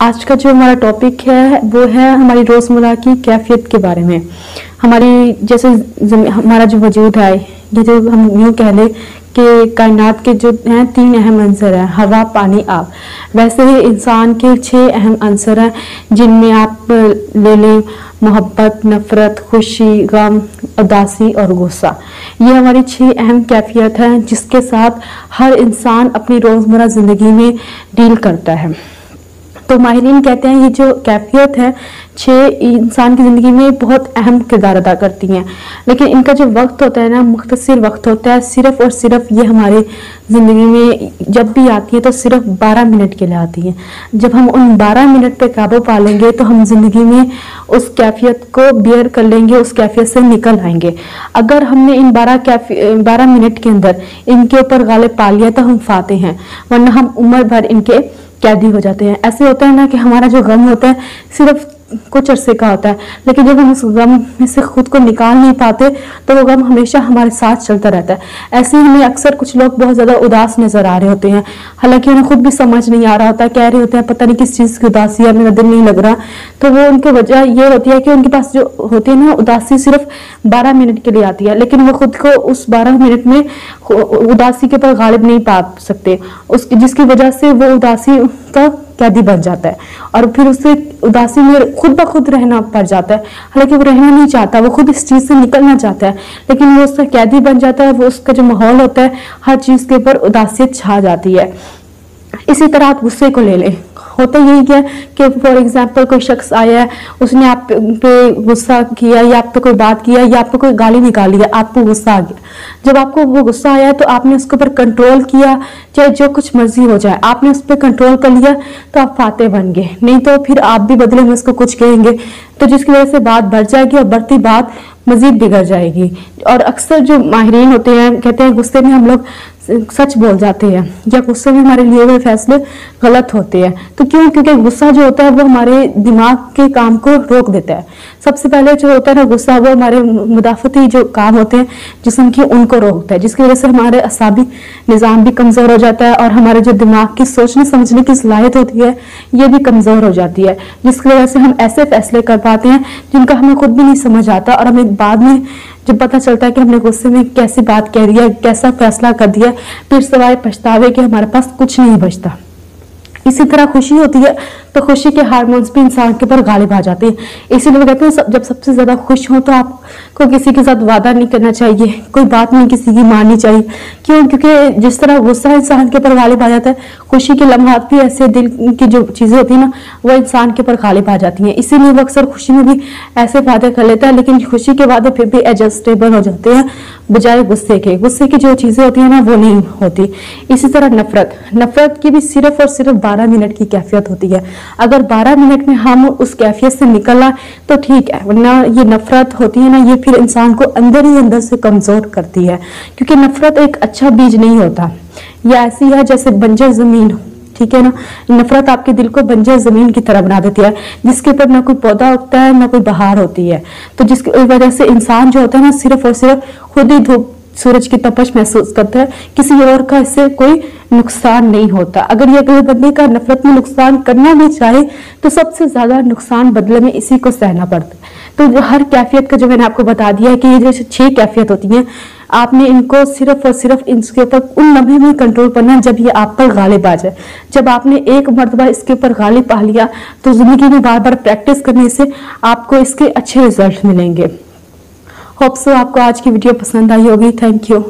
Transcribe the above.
आज का जो हमारा टॉपिक है वो है हमारी रोज़मर्रा की कैफियत के बारे में। हमारी जैसे हमारा जो वजूद है, ये जो हम यूँ कह लें कि कायनात के जो हैं 3 अहम अंसर हैं, हवा, पानी, आग। वैसे ही इंसान के 6 अहम अंसर हैं, जिनमें आप ले लें मोहब्बत, नफ़रत, खुशी, गम, उदासी और गुस्सा। ये हमारी 6 अहम कैफियत हैं जिसके साथ हर इंसान अपनी रोज़मर्रा ज़िंदगी में डील करता है। तो माहिरीन कहते हैं ये जो कैफियत है 6 इंसान की ज़िंदगी में बहुत अहम किरदार अदा करती हैं, लेकिन इनका जो वक्त होता है ना, मुख्तसर वक्त होता है। सिर्फ़ और सिर्फ ये हमारे ज़िंदगी में जब भी आती है तो सिर्फ 12 मिनट के लिए आती है। जब हम उन 12 मिनट पे काबू पा लेंगे तो हम ज़िंदगी में उस कैफियत को बियर कर लेंगे, उस कैफियत से निकल आएंगे। अगर हमने इन 12 मिनट के अंदर इनके ऊपर गालिब पा लिया तो हम फाते हैं, वरना हम उम्र भर इनके कैदी हो जाते हैं। ऐसे होता है ना कि हमारा जो गम होता है सिर्फ कुछ अरसे का होता है, लेकिन जब हम उस गम में से खुद को निकाल नहीं पाते तो वो गम हमेशा हमारे साथ चलता रहता है। ऐसे ही हमें अक्सर कुछ लोग बहुत ज़्यादा उदास नज़र आ रहे होते हैं, हालांकि उन्हें खुद भी समझ नहीं आ रहा होता, कह रहे होते हैं पता नहीं किस चीज़ की उदासी है, मेरा दिल नहीं लग रहा। तो वो उनकी वजह ये होती है कि उनके पास जो होती है ना उदासी सिर्फ 12 मिनट के लिए आती है, लेकिन वो खुद को उस 12 मिनट में उदासी के ऊपर गालिब नहीं पा सकते, जिसकी वजह से वो उदासी का कैदी बन जाता है और फिर उससे उदासी में खुद ब खुद रहना पड़ जाता है। हालांकि वो रहना नहीं चाहता, वो खुद इस चीज़ से निकलना चाहता है, लेकिन वो उसका कैदी बन जाता है। वो उसका जो माहौल होता है हर चीज़ के ऊपर उदासियत छा जाती है। इसी तरह आप गुस्से को ले लें, होता यही है कि फॉर एग्जाम्पल कोई शख्स आया है, उसने आप पे गुस्सा किया या आप पे कोई बात किया या आप पे कोई गाली निकाली है, आपको गुस्सा आ गया। जब आपको वो गुस्सा आया तो आपने उसके ऊपर कंट्रोल किया, चाहे जो कुछ मर्जी हो जाए, आपने उस पर कंट्रोल कर लिया तो आप फाते बन गए। नहीं तो फिर आप भी बदले में उसको कुछ कहेंगे, तो जिसकी वजह से बात बढ़ जाएगी और बढ़ती बात मजीद बिगड़ जाएगी। और अक्सर जो माहिरीन होते हैं कहते हैं गुस्से में हम लोग सच बोल जाते हैं या गुस्से में हमारे लिए हुए फैसले गलत होते हैं। तो क्यों? क्योंकि गुस्सा जो होता है वो हमारे दिमाग के काम को रोक देता है। सबसे पहले जो होता है ना गुस्सा, वो हमारे मुदाफती जो काम होते हैं जिस्म की, उनको रोकता है, जिसकी वजह से हमारे असाबी निज़ाम भी कमज़ोर हो जाता है और हमारे जो दिमाग की सोचने समझने की सलाहियत होती है ये भी कमज़ोर हो जाती है, जिसकी वजह से हम ऐसे फैसले कर पाते हैं जिनका हमें खुद भी नहीं समझ आता और हमें बाद में जब पता चलता है कि हमने गुस्से में कैसी बात कह दिया, कैसा फैसला कर दिया, फिर सिवाय पछतावे के हमारे पास कुछ नहीं बचता। इसी तरह खुशी होती है तो खुशी के हार्मोन्स भी इंसान के ऊपर गालिब आ जाते हैं। इसीलिए वो कहते हैं जब सबसे ज्यादा खुश हो तो आपको किसी के साथ वादा नहीं करना चाहिए, कोई बात नहीं किसी की माननी चाहिए। क्यों? क्योंकि जिस तरह गुस्सा इंसान के ऊपर गालिब आ जाता है, खुशी के लम्हात भी ऐसे दिल की जो चीजें होती है ना वो इंसान के ऊपर गालिब आ जाती हैं। इसीलिए वो अक्सर खुशी में भी ऐसे वादे कर लेता है, लेकिन खुशी के वादे फिर भी एडजस्टेबल हो जाते हैं बजाय गुस्से के। गुस्से की जो चीजें होती है ना वो नहीं होती। इसी तरह नफरत की भी सिर्फ और सिर्फ 12 मिनट की कैफियत होती है। अगर 12 मिनट में हम उस कैफियत से निकलना तो ठीक है, वरना ये नफरत होती है ना ये फिर इंसान को अंदर ही अंदर से कमजोर करती है। क्योंकि नफरत एक अच्छा बीज नहीं होता, यह ऐसी है जैसे बंजर जमीन, ठीक है ना। नफरत आपके दिल को बंजर जमीन की तरह बना देती है, जिसके ऊपर ना कोई पौधा उगता है ना कोई बहार होती है। तो जिसकी वजह से इंसान जो होता है ना सिर्फ और सिर्फ खुद ही धूप सूरज की तपश महसूस करता है, किसी और का इससे कोई नुकसान नहीं होता। अगर ये अगले बंदे का नफरत में नुकसान करना भी चाहे तो सबसे ज्यादा नुकसान बदले में इसी को सहना पड़ता है। तो जो हर कैफियत का जो मैंने आपको बता दिया है कि ये जो 6 कैफियत होती हैं, आपने इनको सिर्फ और सिर्फ इनके ऊपर उन लम्हे में कंट्रोल करना है जब ये आप पर गालिब आ जाए। जब आपने एक मर्तबा इसके ऊपर गालिब पा लिया तो जिंदगी में बार बार प्रैक्टिस करने से आपको इसके अच्छे रिजल्ट मिलेंगे। होप सो आपको आज की वीडियो पसंद आई होगी। Thank you.